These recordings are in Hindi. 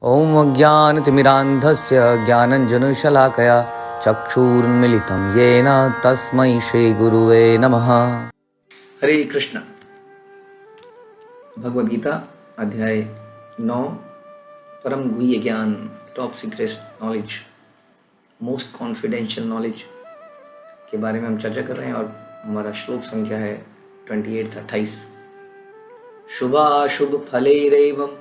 ॐ अज्ञानतिमिरान्धस्य ज्ञानञ्जनशलाकया चक्षुरुन्मिलितं येन तस्मै श्रीगुरुवे नमः। हरे कृष्ण। भगवद गीता अध्याय 9 परम गुह्य ज्ञान, top secret knowledge, most confidential knowledge के बारे में हम चर्चा कर रहे हैं और हमारा श्लोक संख्या है 28। शुभाशुभ फलैरेवं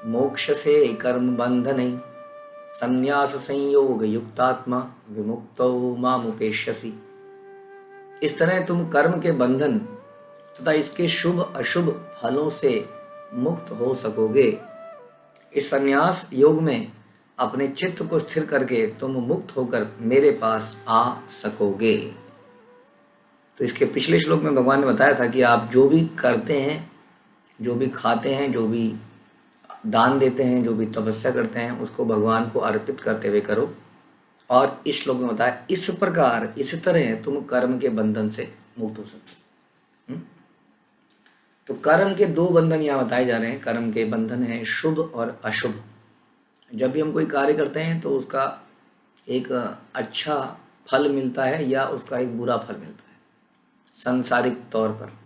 मोक्षसे कर्म बंधनै संन्यास संयोग युक्तात्मा विमुक्तो मामुपेष्यसि। इस तरह तुम कर्म के बंधन तथा इसके शुभ अशुभ फलों से मुक्त हो सकोगे। इस संन्यास योग में अपने चित्त को स्थिर करके तुम मुक्त होकर मेरे पास आ सकोगे। तो इसके पिछले श्लोक में भगवान ने बताया था कि आप जो भी करते हैं, जो भी खाते हैं, जो भी दान देते हैं, जो भी तपस्या करते हैं, उसको भगवान को अर्पित करते हुए करो। और इस श्लोक में बताया इस प्रकार, इस तरह तुम कर्म के बंधन से मुक्त हो सकते हो। तो कर्म के दो बंधन यहाँ बताए जा रहे हैं। कर्म के बंधन है शुभ और अशुभ। जब भी हम कोई कार्य करते हैं तो उसका एक अच्छा फल मिलता है या उसका एक बुरा फल मिलता है सांसारिक तौर पर।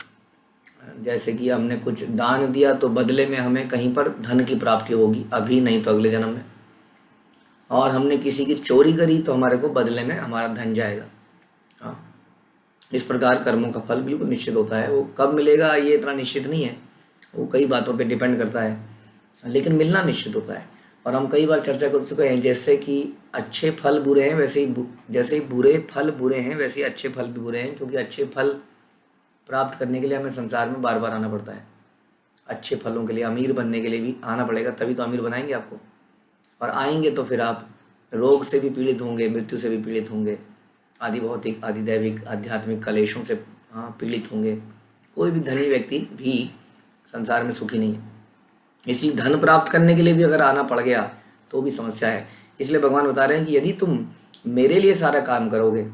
जैसे कि हमने कुछ दान दिया तो बदले में हमें कहीं पर धन की प्राप्ति होगी, अभी नहीं तो अगले जन्म में। और हमने किसी की चोरी करी तो हमारे को बदले में हमारा धन जाएगा। हाँ, इस प्रकार कर्मों का फल बिल्कुल निश्चित होता है। वो कब मिलेगा ये इतना निश्चित नहीं है, वो कई बातों पे डिपेंड करता है, लेकिन मिलना निश्चित होता है। और हम कई बार चर्चा कर चुके हैं, जैसे कि अच्छे फल बुरे हैं वैसे ही जैसे ही बुरे फल बुरे हैं वैसे ही अच्छे फल भी बुरे हैं, क्योंकि अच्छे फल प्राप्त करने के लिए हमें संसार में बार बार आना पड़ता है। अच्छे फलों के लिए, अमीर बनने के लिए भी आना पड़ेगा, तभी तो अमीर बनाएंगे आपको। और आएंगे तो फिर आप रोग से भी पीड़ित होंगे, मृत्यु से भी पीड़ित होंगे, आदि भौतिक आदि दैविक आध्यात्मिक कलेशों से पीड़ित होंगे। कोई भी धनी व्यक्ति भी संसार में सुखी नहीं है। इसलिए धन प्राप्त करने के लिए भी अगर आना पड़ गया तो भी समस्या है। इसलिए भगवान बता रहे हैं कि यदि तुम मेरे लिए सारा काम करोगे,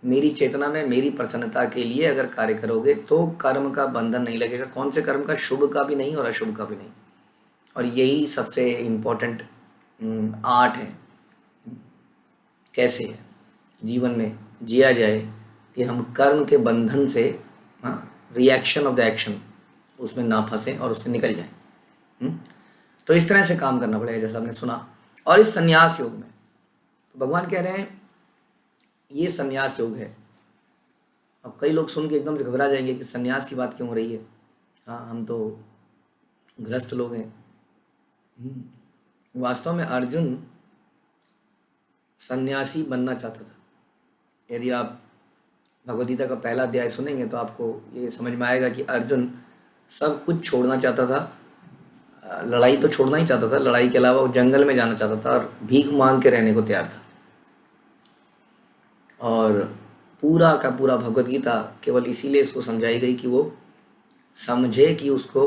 मेरी चेतना में मेरी प्रसन्नता के लिए अगर कार्य करोगे, तो कर्म का बंधन नहीं लगेगा। कौन से कर्म का? शुभ का भी नहीं और अशुभ का भी नहीं। और यही सबसे इम्पोर्टेंट आर्ट है, कैसे जीवन में जिया जाए कि हम कर्म के बंधन से, रिएक्शन ऑफ द एक्शन, उसमें ना फंसें और उससे निकल जाएं। तो इस तरह से काम करना पड़ेगा, जैसा आपने सुना। और इस संन्यास योग में तो भगवान कह रहे हैं ये संन्यास योग है। अब कई लोग सुन के एकदम से घबरा जाएंगे कि संन्यास की बात क्यों हो रही है, हाँ हम तो गृहस्थ लोग हैं। वास्तव में अर्जुन सन्यासी बनना चाहता था। यदि आप भगवद गीता का पहला अध्याय सुनेंगे तो आपको ये समझ में आएगा कि अर्जुन सब कुछ छोड़ना चाहता था। लड़ाई तो छोड़ना ही चाहता था, लड़ाई के अलावा वो जंगल में जाना चाहता था और भीख मांग के रहने को तैयार था। और पूरा का पूरा भगवद गीता केवल इसीलिए उसको समझाई गई कि वो समझे कि उसको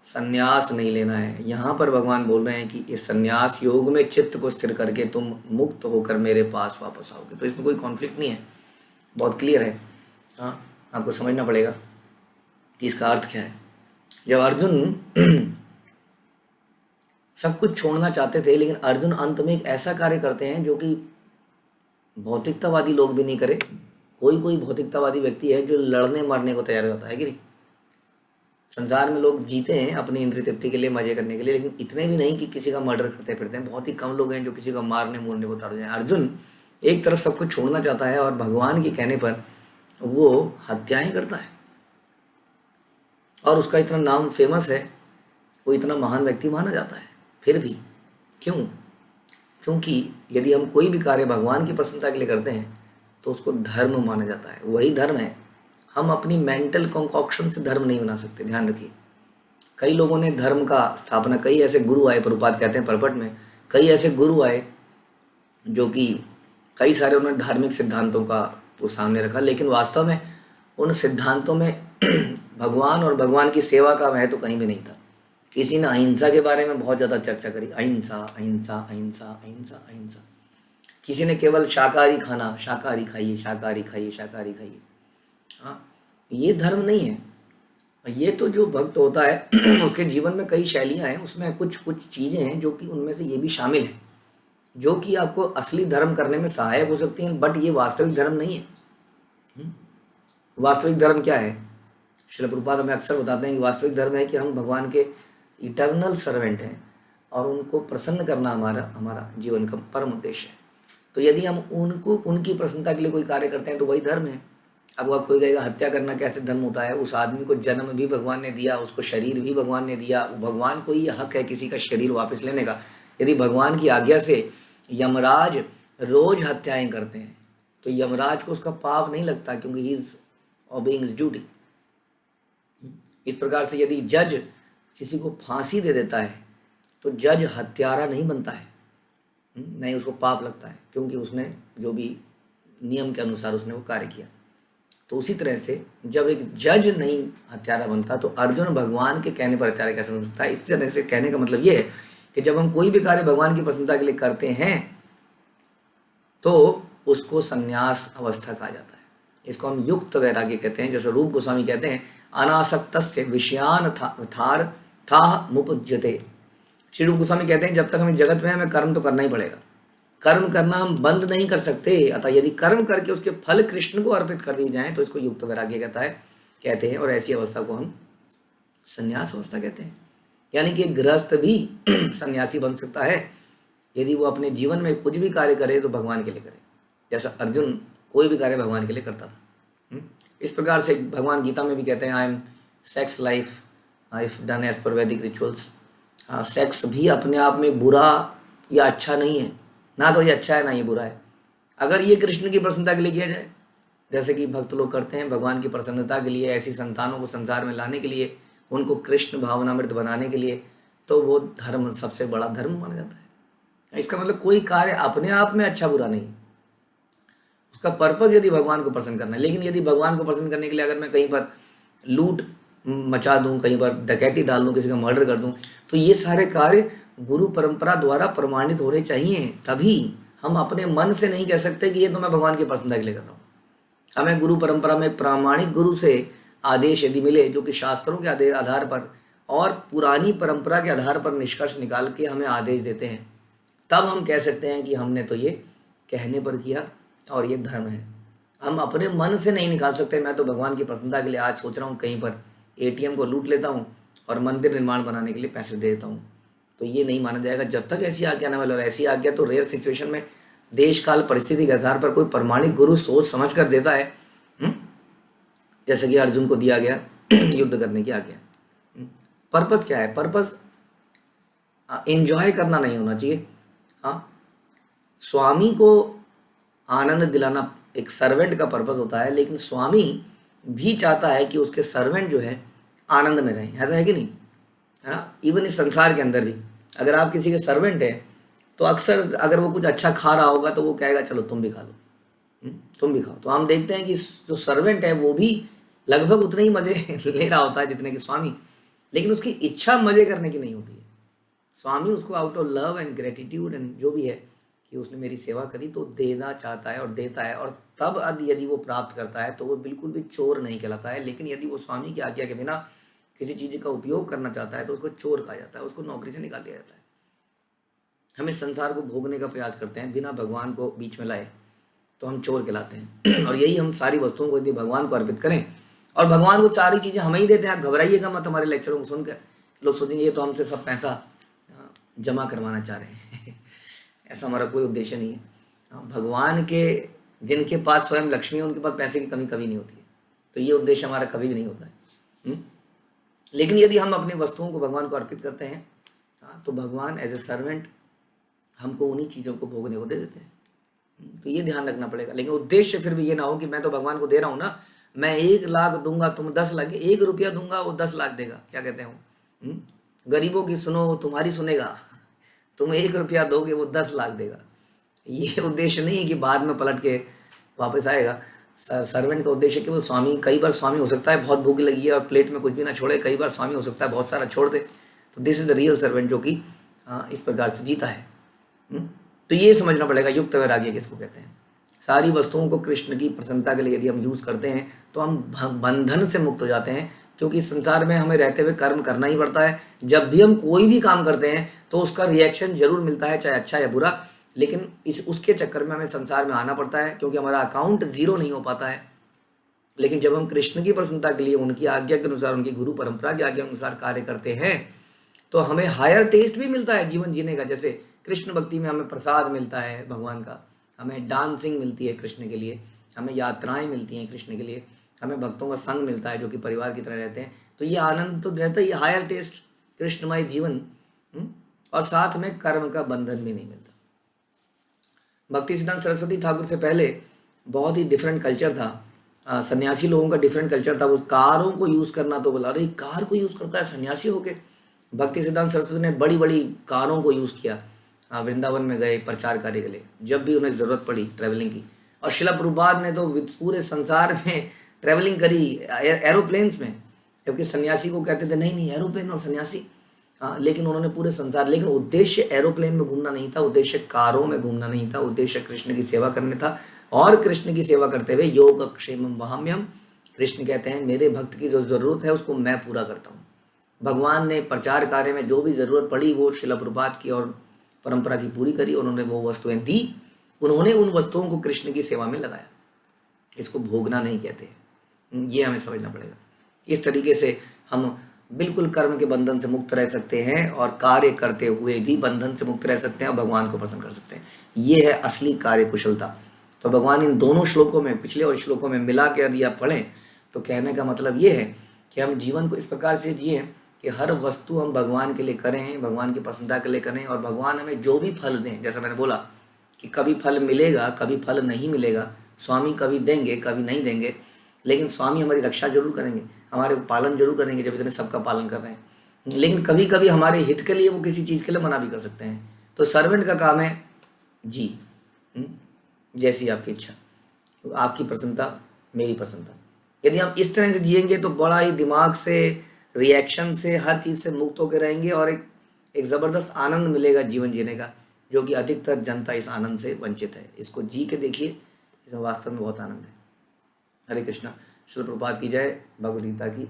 संन्यास नहीं लेना है। यहाँ पर भगवान बोल रहे हैं कि इस संन्यास योग में चित्त को स्थिर करके तुम मुक्त होकर मेरे पास वापस आओगे। तो इसमें कोई कॉन्फ्लिक्ट नहीं है, बहुत क्लियर है। हाँ, आपको समझना पड़ेगा कि इसका अर्थ क्या है। जब अर्जुन सब कुछ छोड़ना चाहते थे, लेकिन अर्जुन अंत में एक ऐसा कार्य करते हैं जो कि भौतिकतावादी लोग भी नहीं करे। कोई भौतिकतावादी व्यक्ति है जो लड़ने मरने को तैयार होता है कि नहीं। संसार में लोग जीते हैं अपनी इंद्रिय तृप्ति के लिए, मजे करने के लिए, लेकिन इतने भी नहीं कि किसी का मर्डर करते फिरते हैं। बहुत ही कम लोग हैं जो किसी का मारने मूरने को उतार जाए। अर्जुन एक तरफ सब कुछ छोड़ना चाहता है और भगवान के कहने पर वो हत्याएं करता है। और उसका इतना नाम फेमस है, वो इतना महान व्यक्ति माना जाता है। फिर भी क्यों? क्योंकि यदि हम कोई भी कार्य भगवान की प्रसन्नता के लिए करते हैं तो उसको धर्म माना जाता है। वही धर्म है। हम अपनी मेंटल कॉन्कॉक्शन से धर्म नहीं बना सकते, ध्यान रखिए। कई लोगों ने धर्म का स्थापना, कई ऐसे गुरु आए, प्रभुपाद कहते हैं परपट में, कई ऐसे गुरु आए जो कि कई सारे उन्होंने धार्मिक सिद्धांतों का वो सामने रखा, लेकिन वास्तव में उन सिद्धांतों में भगवान और भगवान की सेवा का महत्व कहीं भी नहीं था। किसी ने अहिंसा के बारे में बहुत ज़्यादा चर्चा करी, अहिंसा अहिंसा अहिंसा अहिंसा अहिंसा। किसी ने केवल शाकाहारी खाना, शाकाहारी खाइए, शाकाहारी खाइए, शाकाहारी खाइए। हाँ, ये धर्म नहीं है। ये तो जो भक्त होता है उसके जीवन में कई शैलियां हैं, उसमें कुछ कुछ चीजें हैं जो कि उनमें से ये भी शामिल है, जो कि आपको असली धर्म करने में सहायक हो सकती हैं, बट ये वास्तविक धर्म नहीं है। हम्म? वास्तविक धर्म क्या है? श्रील प्रभुपाद हमें अक्सर बताते हैं कि वास्तविक धर्म है कि हम भगवान के इटर्नल सर्वेंट हैं और उनको प्रसन्न करना हमारा हमारा जीवन का परम उद्देश्य है। तो यदि हम उनको उनकी प्रसन्नता के लिए कोई कार्य करते हैं तो वही धर्म है। अब वह कोई कहेगा हत्या करना कैसे धर्म होता है? उस आदमी को जन्म भी भगवान ने दिया, उसको शरीर भी भगवान ने दिया, भगवान को ही हक है किसी का शरीर वापस लेने का। यदि भगवान की आज्ञा से यमराज रोज हत्याएं करते हैं तो यमराज को उसका पाप नहीं लगता, क्योंकि he is obeying his duty. इस प्रकार से यदि जज किसी को फांसी दे देता है तो जज हत्यारा नहीं बनता है, नहीं उसको पाप लगता है, क्योंकि उसने जो भी नियम के अनुसार उसने वो कार्य किया। तो उसी तरह से जब एक जज नहीं हत्यारा बनता तो अर्जुन भगवान के कहने पर हत्यारा कैसे बन सकता है? इस तरह से कहने का मतलब ये है कि जब हम कोई भी कार्य भगवान की प्रसन्नता के लिए करते हैं तो उसको संन्यास अवस्था कहा जाता है। इसको हम युक्त वैराग्य कहते हैं। जैसे रूप गोस्वामी कहते हैं, अनासक्तस्य विषयान थार था मुपज्यते। श्री रूप गोस्वामी कहते हैं जब तक हमें जगत में हमें कर्म तो करना ही पड़ेगा, कर्म करना हम बंद नहीं कर सकते। अतः यदि कर्म करके उसके फल कृष्ण को अर्पित कर दिए जाएं तो इसको युक्त वैराग्य कहते हैं। और ऐसी अवस्था को हम संन्यास अवस्था कहते हैं। यानी कि गृहस्थ भी सन्यासी बन सकता है यदि वो अपने जीवन में कुछ भी कार्य करे तो भगवान के लिए करे, जैसा अर्जुन कोई भी कार्य भगवान के लिए करता था। इस प्रकार से भगवान गीता में भी कहते हैं, I am sex life if done as per Vedic rituals. Sex भी अपने आप में बुरा या अच्छा नहीं है, ना तो ये अच्छा है ना ये बुरा है, अगर ये कृष्ण की प्रसन्नता के लिए किया जाए, जैसे कि भक्त लोग करते हैं भगवान की प्रसन्नता के लिए, ऐसी संतानों को संसार में लाने के लिए, उनको कृष्ण भावनामृत बनाने के लिए, तो वो धर्म सबसे बड़ा धर्म माना जाता है। इसका मतलब कोई कार्य अपने आप में अच्छा बुरा नहीं, उसका पर्पज यदि भगवान को प्रसन्न करना है। लेकिन यदि भगवान को प्रसन्न करने के लिए अगर मैं कहीं पर लूट मचा दूं, कहीं पर डकैती डाल दूं, किसी का मर्डर कर दूं, तो ये सारे कार्य गुरु परंपरा द्वारा प्रमाणित होने चाहिए। तभी हम अपने मन से नहीं कह सकते कि ये तो मैं भगवान की प्रसन्नता के लिए कर रहा हूँ। हमें गुरु परंपरा में प्रामाणिक गुरु से आदेश यदि मिले, जो कि शास्त्रों के आधार पर और पुरानी परंपरा के आधार पर निष्कर्ष निकाल के हमें आदेश देते हैं, तब हम कह सकते हैं कि हमने तो ये कहने पर किया और ये धर्म है। हम अपने मन से नहीं निकाल सकते मैं तो भगवान की प्रसन्नता के लिए आज सोच रहा हूँ कहीं पर एटीएम को लूट लेता हूँ और मंदिर निर्माण बनाने के लिए पैसे दे देता हूँ, तो ये नहीं माना जाएगा जब तक ऐसी आज्ञा न मिले। और ऐसी आज्ञा तो रेयर सिचुएशन में देश काल परिस्थिति के आधार पर कोई प्रमाणिक गुरु सोच समझ कर देता है, जैसे कि अर्जुन को दिया गया युद्ध करने की आज्ञा। पर्पस क्या है? पर्पस एंजॉय करना नहीं होना चाहिए। हाँ, स्वामी को आनंद दिलाना एक सर्वेंट का पर्पस होता है, लेकिन स्वामी भी चाहता है कि उसके सर्वेंट जो है आनंद में रहें। ऐसा है कि नहीं? है ना? इवन इस संसार के अंदर भी अगर आप किसी के सर्वेंट हैं तो अक्सर अगर वो कुछ अच्छा खा रहा होगा तो वो कहेगा चलो तुम भी खा लो, तुम भी खाओ। तो हम देखते हैं कि जो सर्वेंट है वो भी लगभग उतने ही मजे ले रहा होता है जितने कि स्वामी, लेकिन उसकी इच्छा मजे करने की नहीं होती है। स्वामी उसको out of love and gratitude and जो भी है कि उसने मेरी सेवा करी तो देना चाहता है और देता है, और तब यदि वो प्राप्त करता है तो वो बिल्कुल भी चोर नहीं कहलाता है। लेकिन यदि वो स्वामी की आज्ञा के बिना किसी चीज़ का उपयोग करना चाहता है तो उसको चोर कहा जाता है, उसको नौकरी से निकाल दिया जाता है। हम इस संसार को भोगने का प्रयास करते हैं बिना भगवान को बीच में लाए तो हम चोर कहलाते हैं। और यही हम सारी वस्तुओं को यदि भगवान को अर्पित करें और भगवान को सारी चीज़ें हमें ही देते हैं। घबराइएगा मत हमारे लेक्चरों को सुनकर, लोग सोचेंगे ये तो हमसे सब पैसा जमा करवाना चाह रहे हैं ऐसा हमारा कोई उद्देश्य नहीं है। भगवान के जिनके पास स्वयं लक्ष्मी है उनके पास पैसे की कमी कभी नहीं होती है, तो ये उद्देश्य हमारा कभी भी नहीं होता है। लेकिन यदि हम अपनी वस्तुओं को भगवान को अर्पित करते हैं तो भगवान एज ए सर्वेंट हमको उन्हीं चीज़ों को भोगने को दे देते हैं। तो ये ध्यान रखना पड़ेगा। लेकिन उद्देश्य फिर भी ये ना हो कि मैं तो भगवान को दे रहा हूँ ना, मैं 1 लाख दूंगा तुम 10 लाख, 1 रुपया दूंगा वो 10 लाख देगा, क्या कहते हैं गरीबों की सुनो वो तुम्हारी सुनेगा, तुम 1 रुपया दोगे वो 10 लाख देगा। ये उद्देश्य नहीं है कि बाद में पलट के वापस आएगा। सर्वेंट का उद्देश्य केवल स्वामी, कई बार स्वामी हो सकता है बहुत भूख लगी है और प्लेट में कुछ भी ना छोड़े, कई बार स्वामी हो सकता है बहुत सारा छोड़ दे। तो this is the real servant जो कि इस प्रकार से जीता है। तो ये समझना पड़ेगा युक्त वैराग्य किसको कहते हैं। सारी वस्तुओं को कृष्ण की प्रसन्नता के लिए यदि हम यूज करते हैं तो हम बंधन से मुक्त हो जाते हैं, क्योंकि इस संसार में हमें रहते हुए कर्म करना ही पड़ता है। जब भी हम कोई भी काम करते हैं तो उसका रिएक्शन जरूर मिलता है, चाहे अच्छा या बुरा, लेकिन इस उसके चक्कर में हमें संसार में आना पड़ता है, क्योंकि हमारा अकाउंट जीरो नहीं हो पाता है। लेकिन जब हम कृष्ण की प्रसन्नता के लिए उनकी आज्ञा के अनुसार, उनकी गुरु परंपरा की आज्ञा के अनुसार कार्य करते हैं, तो हमें हायर टेस्ट भी मिलता है जीवन जीने का। जैसे कृष्ण भक्ति में हमें प्रसाद मिलता है भगवान का, हमें डांसिंग मिलती है कृष्ण के लिए, हमें यात्राएं मिलती हैं कृष्ण के लिए, हमें भक्तों का संग मिलता है जो कि परिवार की तरह रहते हैं। तो ये आनंद तो रहता है, ये हायर टेस्ट कृष्णमय जीवन। और साथ में कर्म का बंधन भी नहीं मिलता। भक्ति सिद्धांत सरस्वती ठाकुर से पहले बहुत ही डिफरेंट कल्चर था। सन्यासी लोगों का डिफरेंट कल्चर था। वो कारों को यूज करना, तो बोला अरे कार को यूज करता है सन्यासी होके। भक्ति सिद्धांत सरस्वती ने बड़ी बड़ी कारों को यूज किया। वृंदावन में गए प्रचार कार्य के लिए, जब भी उन्हें जरूरत पड़ी ट्रैवलिंग की। और शिला प्रभुपाद ने तो पूरे संसार में ट्रैवलिंग करी एरोप्लेन्स में, जबकि सन्यासी को कहते थे नहीं नहीं एरोप्लेन और सन्यासी। हाँ, लेकिन उन्होंने पूरे संसार, लेकिन उद्देश्य एरोप्लेन में घूमना नहीं था, उद्देश्य कारों में घूमना नहीं था, उद्देश्य कृष्ण की सेवा करने था। और कृष्ण की सेवा करते हुए योग क्षेमम वहाम्यम, कृष्ण कहते हैं मेरे भक्त की जो जरूरत है उसको मैं पूरा करता हूँ। भगवान ने प्रचार कार्य में जो भी जरूरत पड़ी वो शिला प्रभुपाद की और परंपरा की पूरी करी, उन्होंने वो वस्तुएं दी, उन्होंने उन वस्तुओं को कृष्ण की सेवा में लगाया। इसको भोगना नहीं कहते, ये हमें समझना पड़ेगा। इस तरीके से हम बिल्कुल कर्म के बंधन से मुक्त रह सकते हैं और कार्य करते हुए भी बंधन से मुक्त रह सकते हैं और भगवान को प्रसन्न कर सकते हैं। ये है असली कार्य कुशलता। तो भगवान इन दोनों श्लोकों में, पिछले और श्लोकों में मिला के यदि आप पढ़ें तो कहने का मतलब ये है कि हम जीवन को इस प्रकार से जिए कि हर वस्तु हम भगवान के लिए करें, भगवान की प्रसन्नता के लिए करें, और भगवान हमें जो भी फल दें, जैसा मैंने बोला कि कभी फल मिलेगा कभी फल नहीं मिलेगा, स्वामी कभी देंगे कभी नहीं देंगे, लेकिन स्वामी हमारी रक्षा जरूर करेंगे, हमारे पालन जरूर करेंगे जब इतने सबका पालन कर रहे हैं। लेकिन कभी कभी हमारे हित के लिए वो किसी चीज़ के लिए मना भी कर सकते हैं। तो सर्वेंट का काम है जी जैसी आपकी इच्छा, आपकी प्रसन्नता मेरी प्रसन्नता। यदि हम इस तरह से जिएंगे तो बड़ा ही दिमाग से, रिएक्शन से, हर चीज़ से मुक्त होकर रहेंगे और एक ज़बरदस्त आनंद मिलेगा जीवन जीने का, जो कि अधिकतर जनता इस आनंद से वंचित है। इसको जी के देखिए, इसमें वास्तव में बहुत आनंद है। हरे कृष्णा। श्रील प्रभुपाद की जय, भगवद गीता की